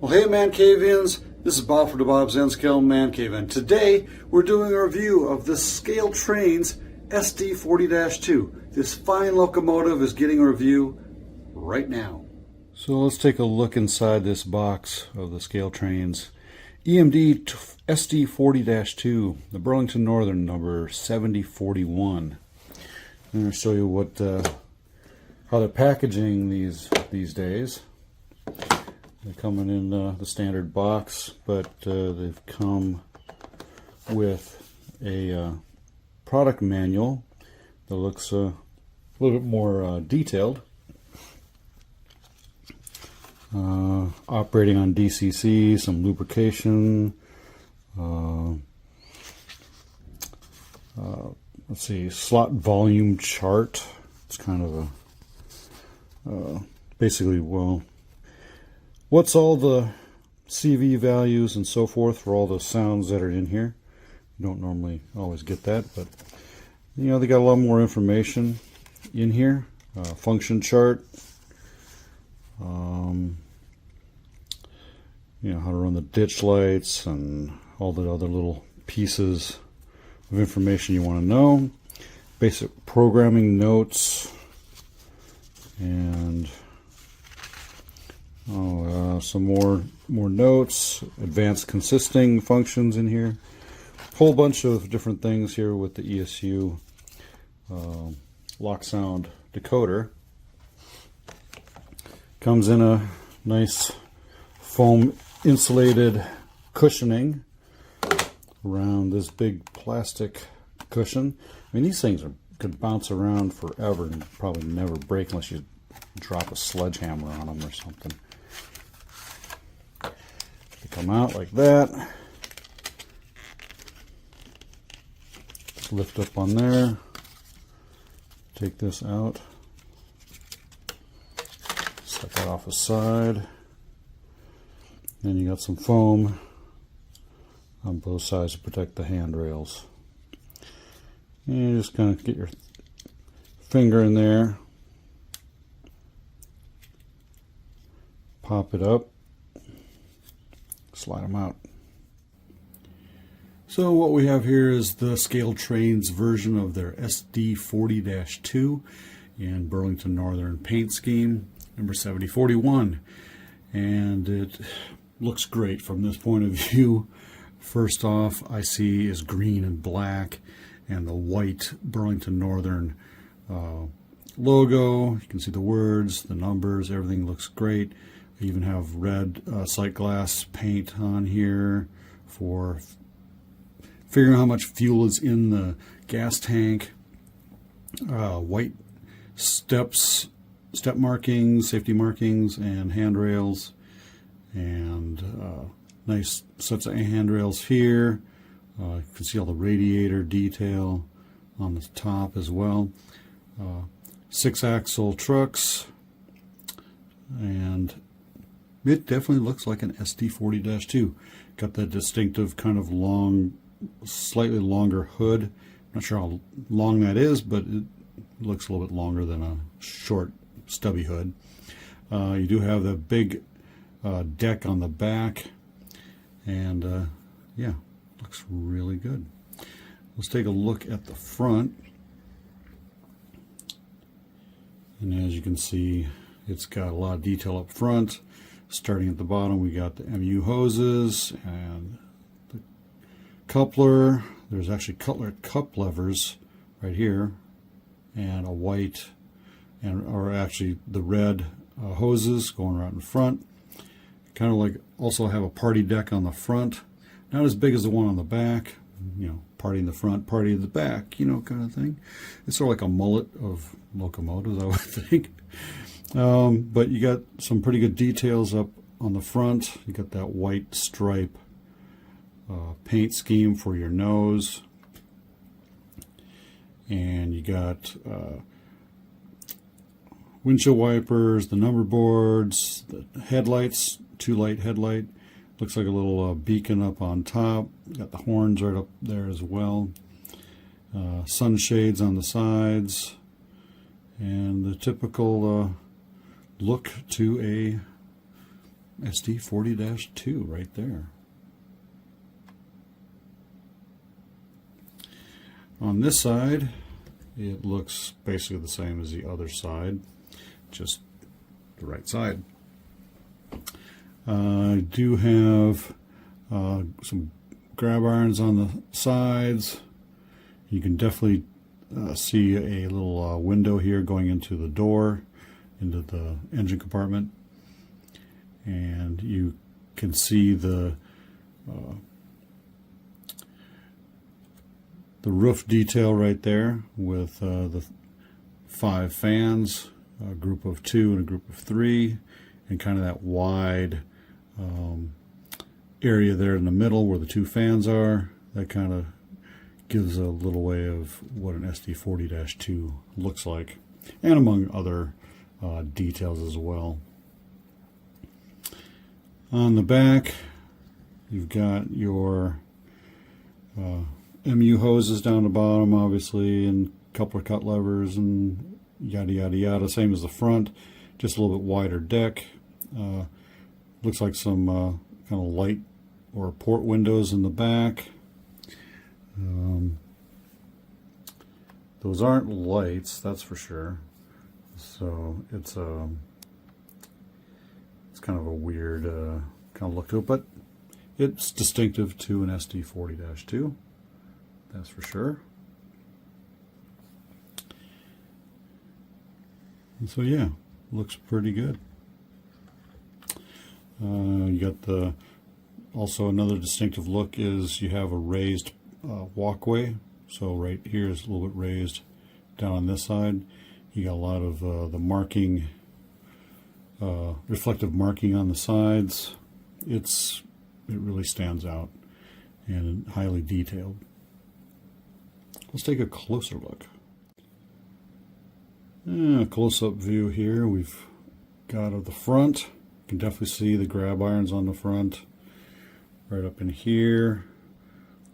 Well, hey ManCavians, this is Bob for DaBob's and ManCave, and today we're doing a review of the ScaleTrains SD40-2. This fine locomotive is getting a review right now. So let's take a look inside this box of the ScaleTrains EMD SD40-2, the Burlington Northern number 7041. I'm going to show you what how they're packaging these days. They're coming in the standard box, but they've come with a product manual that looks a little bit more detailed. Operating on DCC, some lubrication. Let's see, slot volume chart. It's kind of a basically, well, what's all the CV values and so forth for all the sounds that are in here. You don't normally always get that, but you know, they got a lot more information in here. Function chart, you know, how to run the ditch lights and all the other little pieces of information you want to know. Basic programming notes, and some more notes, advanced consisting functions in here, whole bunch of different things here with the ESU lock sound decoder. Comes in a nice foam insulated cushioning around this big plastic cushion. I mean, these things could bounce around forever and probably never break unless you drop a sledgehammer on them or something. They come out like that. Just lift up on there. Take this out. Set that off aside. And you got some foam on both sides to protect the handrails. And you just kind of get your finger in there, pop it up, slide them out. So what we have here is the ScaleTrains version of their SD40-2 in Burlington Northern paint scheme, number 7041. And it looks great from this point of view. First off, I see is green and black, and the white Burlington Northern logo. You can see the words, the numbers, everything looks great. I even have red sight glass paint on here for figuring out how much fuel is in the gas tank. White step markings, safety markings, and handrails, and nice sets of handrails here. You can see all the radiator detail on the top as well. 6-axle trucks, and it definitely looks like an SD40-2. Got that distinctive kind of long, slightly longer hood. Not sure how long that is, but it looks a little bit longer than a short, stubby hood. You do have the big deck on the back, and yeah, looks really good. Let's take a look at the front. And as you can see, it's got a lot of detail up front. Starting at the bottom, we got the MU hoses and the coupler. There's actually Cutler cup levers right here, and a white, or actually the red hoses going right in front. Kind of like also have a party deck on the front. Not as big as the one on the back, you know, party in the front, party in the back, you know, kind of thing. It's sort of like a mullet of locomotives, I would think. But you got some pretty good details up on the front. You got that white stripe paint scheme for your nose. And you got windshield wipers, the number boards, the headlights, 2-light headlight. Looks like a little beacon up on top. Got the horns right up there as well. Sunshades on the sides. And the typical look to a SD40-2 right there. On this side, it looks basically the same as the other side, just the right side. I do have some grab irons on the sides. You can definitely see a little window here going into the door, into the engine compartment, and you can see the roof detail right there with the 5 fans, a group of 2 and a group of 3, and kind of that wide area there in the middle where the 2 fans are. That kind of gives a little way of what an SD40-2 looks like, and among other details as well. On the back, you've got your MU hoses down the bottom, obviously, and coupler cut levers and yada yada yada. Same as the front, just a little bit wider deck. Looks like some kind of light or port windows in the back. Those aren't lights, that's for sure. So it's kind of a weird kind of look to it, but it's distinctive to an SD40-2. That's for sure. And so yeah, looks pretty good. You got the also another distinctive look is you have a raised walkway. So right here is a little bit raised down on this side. You got a lot of the marking, reflective marking on the sides. It really stands out and highly detailed. Let's take a closer look. A close-up view here we've got of the front. You can definitely see the grab irons on the front. Right up in here.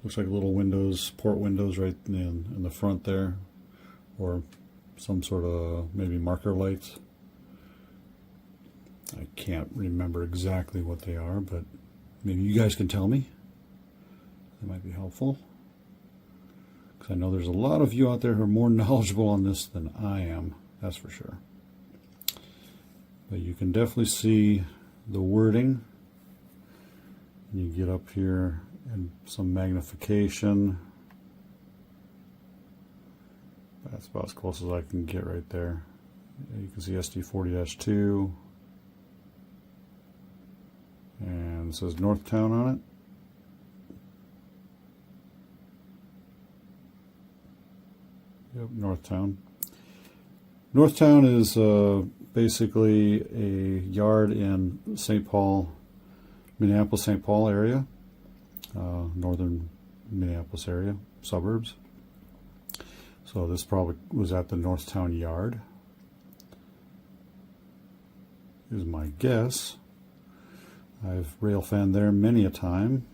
Looks like little windows, port windows right in the front there. Or some sort of maybe marker lights. I can't remember exactly what they are, but maybe you guys can tell me. That might be helpful. Because I know there's a lot of you out there who are more knowledgeable on this than I am, that's for sure. But you can definitely see the wording. You get up here and some magnification. That's about as close as I can get right there. You can see SD40-2. And it says Northtown on it. Yep, Northtown. Northtown is basically a yard in St. Paul, Minneapolis, St. Paul area, northern Minneapolis area, suburbs. So this probably was at the Northtown yard, is my guess. I've rail fanned there many a time.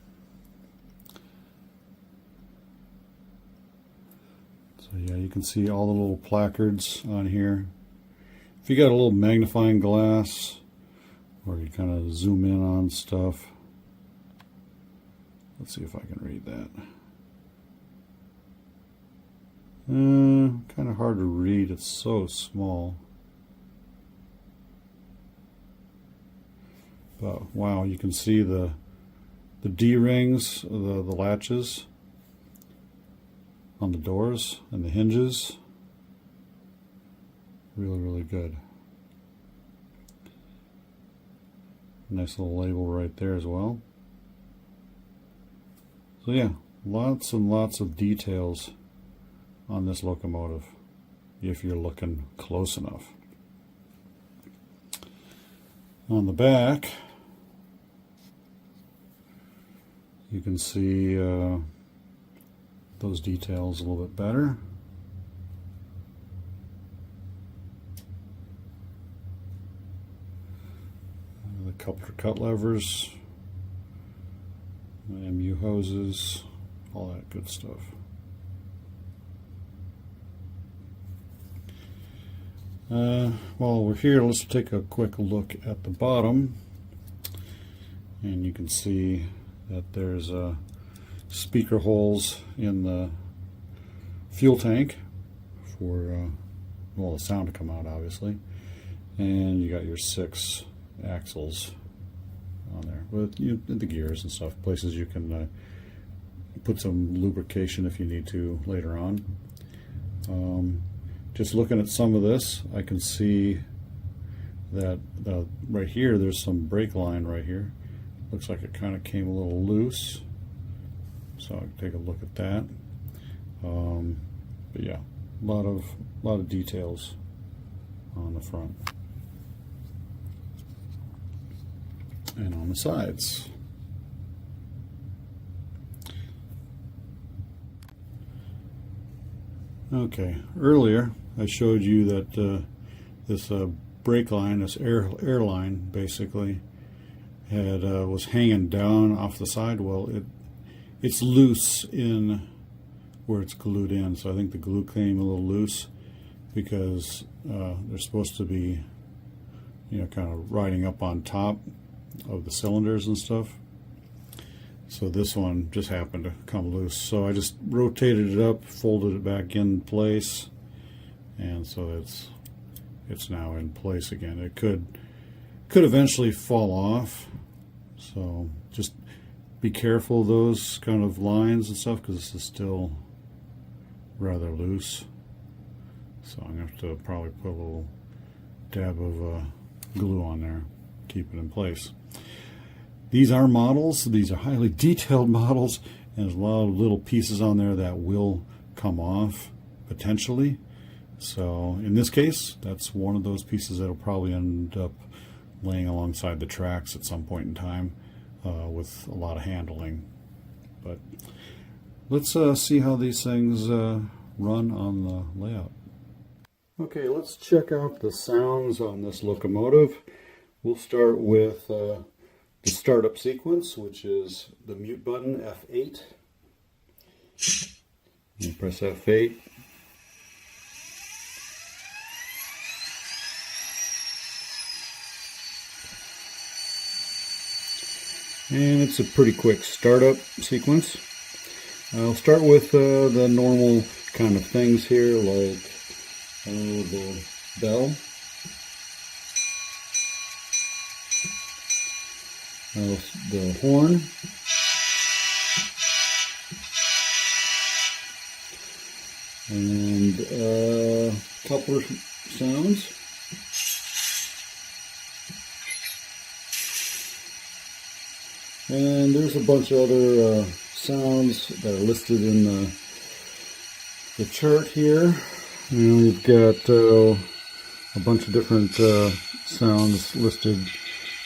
So yeah, you can see all the little placards on here. If you got a little magnifying glass, or you kind of zoom in on stuff. Let's see if I can read that. Kind of hard to read, it's so small. But wow, you can see the D-rings, the latches on the doors and the hinges. Really, really good. Nice little label right there as well. So yeah, lots and lots of details on this locomotive if you're looking close enough. On the back, you can see those details a little bit better. The coupler cut levers, the MU hoses, all that good stuff. While we're here, let's take a quick look at the bottom. And you can see that there's speaker holes in the fuel tank for well, the sound to come out, obviously. And you got your 6 axles on there with the gears and stuff, places you can put some lubrication if you need to later on. Just looking at some of this, I can see that right here there's some brake line right here. Looks like it kind of came a little loose, so I'll take a look at that. But yeah, a lot of details on the front and on the sides. Okay, earlier I showed you that this brake line, this air line, basically was hanging down off the side. Well, it's loose in where it's glued in, so I think the glue came a little loose because they're supposed to be, kind of riding up on top of the cylinders and stuff. So this one just happened to come loose, so I just rotated it up, folded it back in place, and so it's now in place again. It could eventually fall off, so just be careful of those kind of lines and stuff, because this is still rather loose. So I'm going to have to probably put a little dab of glue on there, keep it in place. These are models. These are highly detailed models, and there's a lot of little pieces on there that will come off potentially. So in this case, that's one of those pieces that'll probably end up laying alongside the tracks at some point in time with a lot of handling. But let's see how these things run on the layout. Okay, let's check out the sounds on this locomotive. We'll start with the startup sequence, which is the mute button, F8. You press F8. And it's a pretty quick startup sequence. I'll start with the normal kind of things here, like the bell. The horn, and coupler sounds, and there's a bunch of other sounds that are listed in the chart here. And we've got a bunch of different sounds listed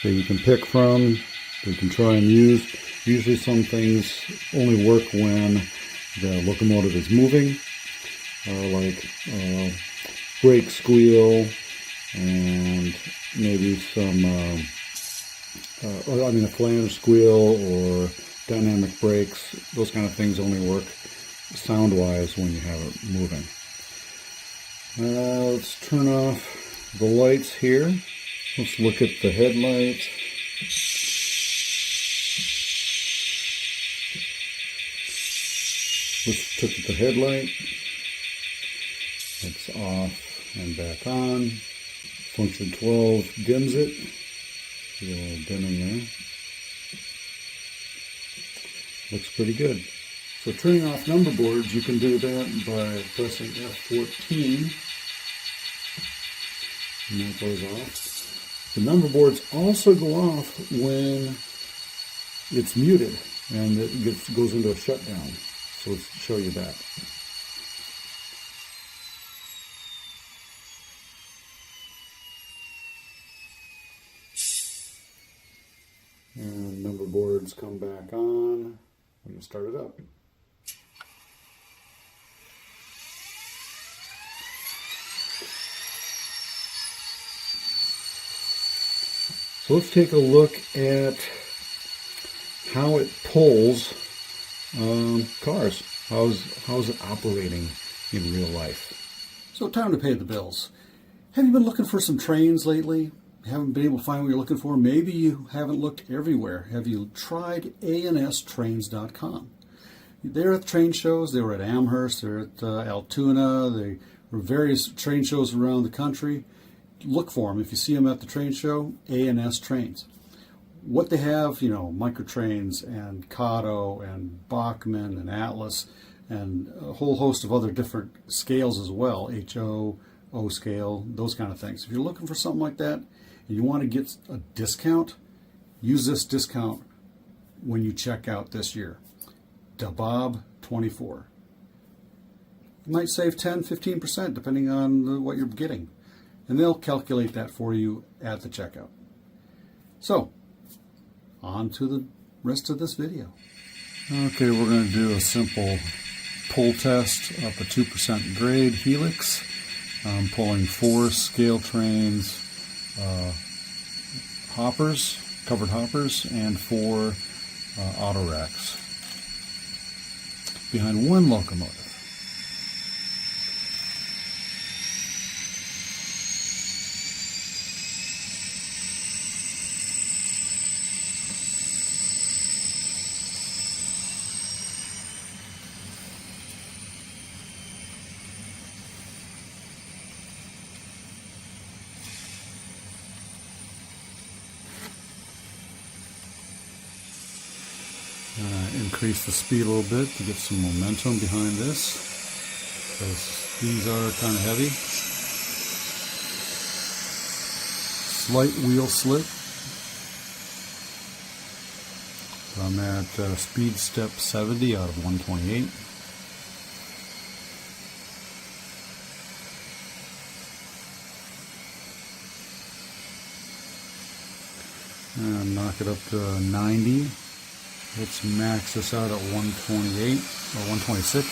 that you can pick from, that you can try and use. Usually some things only work when the locomotive is moving, like brake squeal, and maybe some, a flange squeal or dynamic brakes. Those kind of things only work sound-wise when you have it moving. Let's turn off the lights here. Let's look at the headlights. Let's look at the headlight. It's off and back on. Function 12 dims it. See a little dimming there. Looks pretty good. So turning off number boards, you can do that by pressing F14. And that goes off. The number boards also go off when it's muted and it goes into a shutdown. So let's show you that. And number boards come back on when you start it up. So let's take a look at how it pulls cars. How's it operating in real life? So time to pay the bills. Have you been looking for some trains lately? haven't been able to find what you're looking for, maybe you haven't looked everywhere. Have you tried ANStrains.com? They're at train shows. They were at Amherst. They're at Altoona. They were various train shows around the country. Look for them. If you see them at the train show, ANS Trains. What they have, you know, Microtrains and Kato and Bachmann and Atlas and a whole host of other different scales as well, HO, O scale, those kind of things. If you're looking for something like that and you want to get a discount, use this discount when you check out this year. DaBob 24. You might save 10-15% depending on what you're getting. And they'll calculate that for you at the checkout. So, on to the rest of this video. Okay, we're going to do a simple pull test of a 2% grade helix. I'm pulling 4 ScaleTrains hoppers, covered hoppers, and 4 auto racks behind one locomotive. Increase the speed a little bit to get some momentum behind this, because these are kind of heavy. Slight wheel slip. I'm at speed step 70 out of 128. And knock it up to 90. Let's max this out at 128 or 126.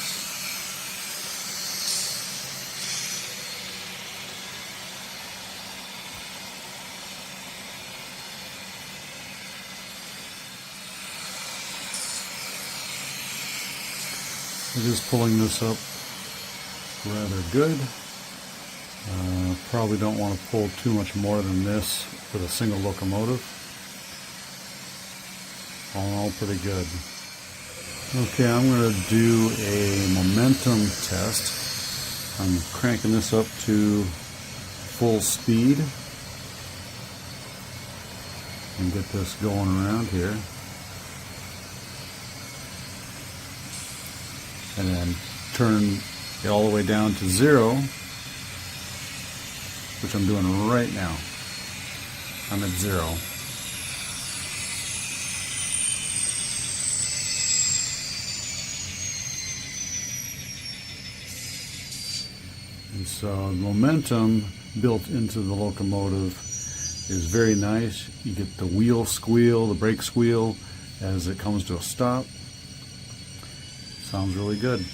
It is pulling this up rather good. Probably don't want to pull too much more than this with a single locomotive. All pretty good. Okay, I'm going to do a momentum test. I'm cranking this up to full speed and get this going around here. And then turn it all the way down to 0, which I'm doing right now. I'm at 0. And so the momentum built into the locomotive is very nice. You get the wheel squeal, the brake squeal as it comes to a stop. Sounds really good.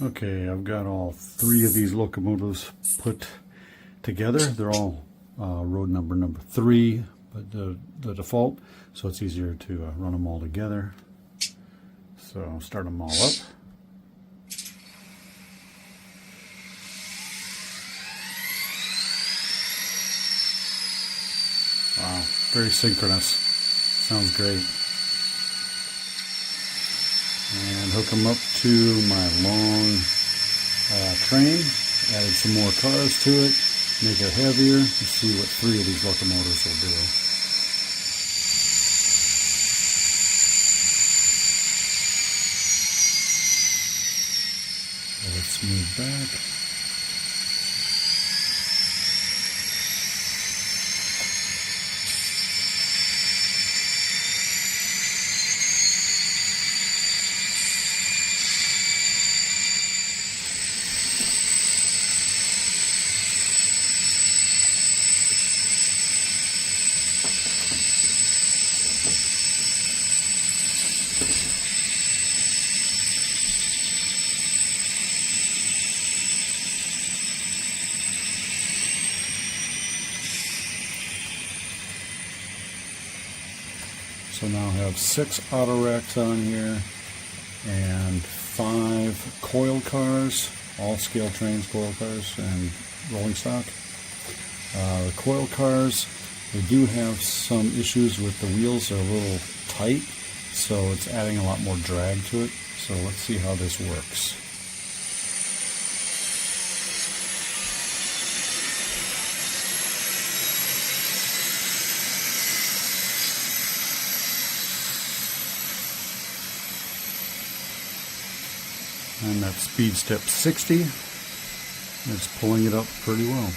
Okay, I've got all 3 of these locomotives put together. They're all road number 3, but the default, so it's easier to run them all together. So I'll start them all up. Wow, very synchronous. Sounds great. And hook them up to my long train. Added some more cars to it, make it heavier. Let's see what 3 of these locomotives will do. Let's move back. So now I have 6 auto racks on here and 5 coil cars, all ScaleTrains coil cars and rolling stock. The coil cars, they do have some issues with the wheels. They're a little tight, so it's adding a lot more drag to it. So let's see how this works. And that speed step 60, it's pulling it up pretty well.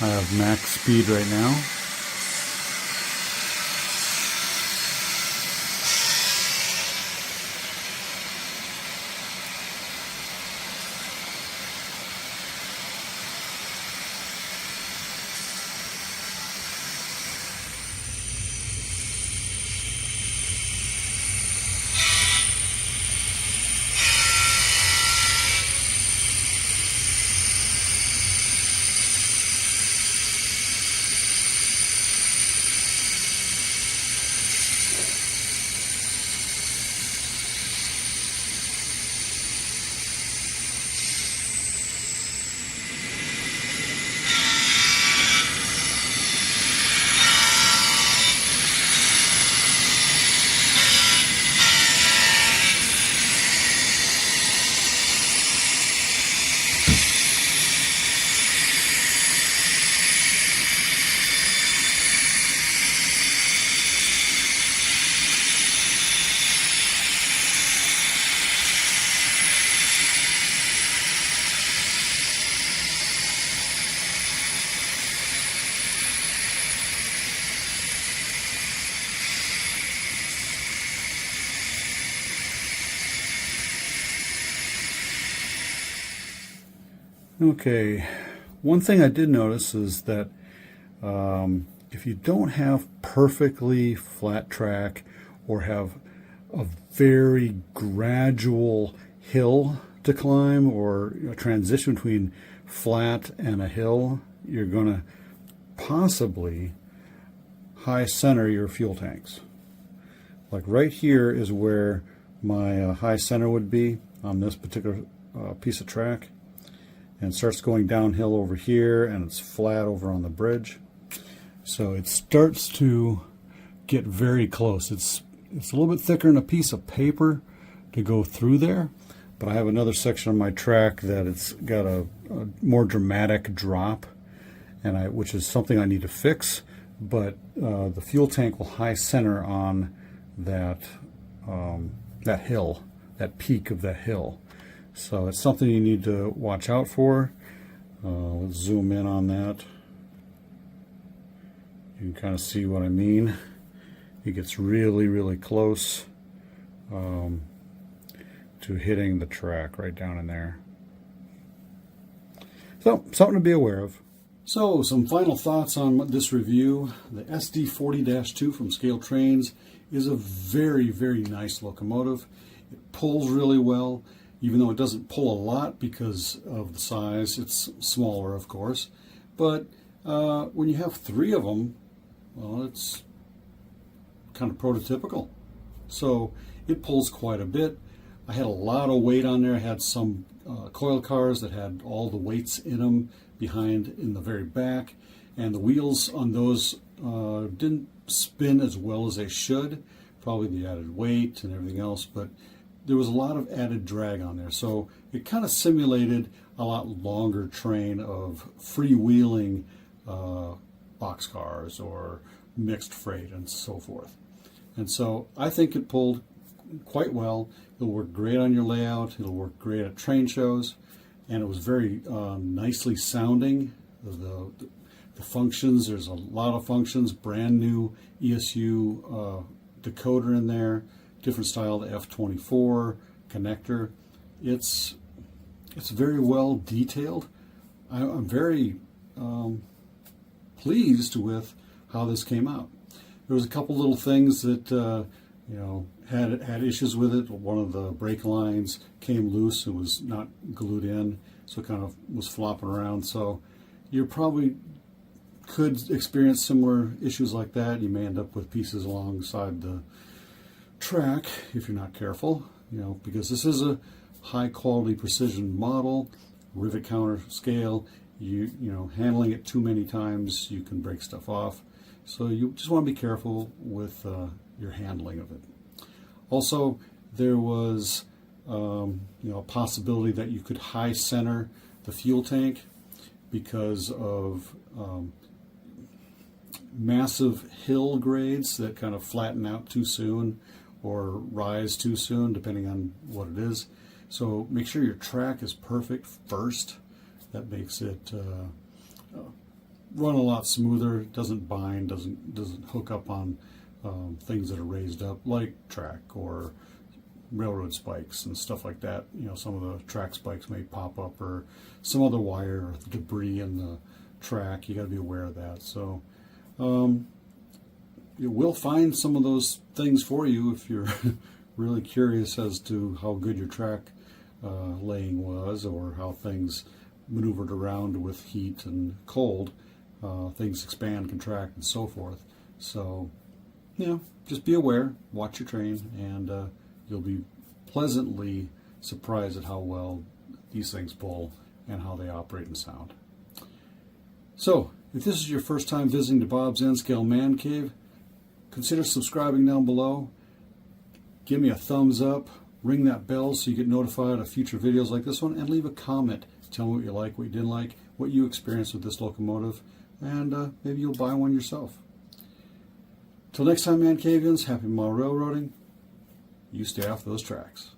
I have max speed right now. Okay, one thing I did notice is that if you don't have perfectly flat track or have a very gradual hill to climb or a transition between flat and a hill, you're going to possibly high center your fuel tanks. Like right here is where my high center would be on this particular piece of track. And it starts going downhill over here, and it's flat over on the bridge. So it starts to get very close. It's a little bit thicker than a piece of paper to go through there, but I have another section on my track that it's got a more dramatic drop, and which is something I need to fix. But the fuel tank will high center on that that hill, that peak of that hill. So it's something you need to watch out for. Let's zoom in on that. You can kind of see what I mean. It gets really, really close to hitting the track right down in there. So, something to be aware of. So, some final thoughts on this review. The SD40-2 from ScaleTrains is a very, very nice locomotive. It pulls really well. Even though it doesn't pull a lot because of the size, it's smaller, of course. But when you have three of them, well, it's kind of prototypical. So it pulls quite a bit. I had a lot of weight on there. I had some coil cars that had all the weights in them behind in the very back. And the wheels on those didn't spin as well as they should. Probably the added weight and everything else, but there was a lot of added drag on there, so it kind of simulated a lot longer train of freewheeling boxcars or mixed freight and so forth. And so I think it pulled quite well. It'll work great on your layout. It'll work great at train shows, and it was very nicely sounding. The functions, there's a lot of functions, brand new ESU decoder in there. Different style, the F24 connector. It's very well detailed. I'm very pleased with how this came out. There was a couple little things that had issues with it. One of the brake lines came loose and was not glued in, so it kind of was flopping around. So you're probably could experience similar issues like that. You may end up with pieces alongside the track if you're not careful, because this is a high quality precision model, rivet counter scale. Handling it too many times, you can break stuff off. So you just want to be careful with your handling of it. Also, there was a possibility that you could high center the fuel tank because of massive hill grades that kind of flatten out too soon or rise too soon, depending on what it is. So make sure your track is perfect first. That makes it run a lot smoother. It doesn't bind, doesn't hook up on things that are raised up, like track or railroad spikes and stuff like that. Some of the track spikes may pop up, or some other wire or debris in the track. You got to be aware of that. So it will find some of those things for you if you're really curious as to how good your track laying was, or how things maneuvered around with heat and cold. Things expand, contract, and so forth. So, just be aware, watch your train, and you'll be pleasantly surprised at how well these things pull and how they operate and sound. So, if this is your first time visiting DaBob's N-Scale Man Cave, consider subscribing down below. Give me a thumbs up, ring that bell so you get notified of future videos like this one, and leave a comment. Tell me what you like, what you didn't like, what you experienced with this locomotive, and maybe you'll buy one yourself. Till next time, ManCavians, happy mile railroading. You stay off those tracks.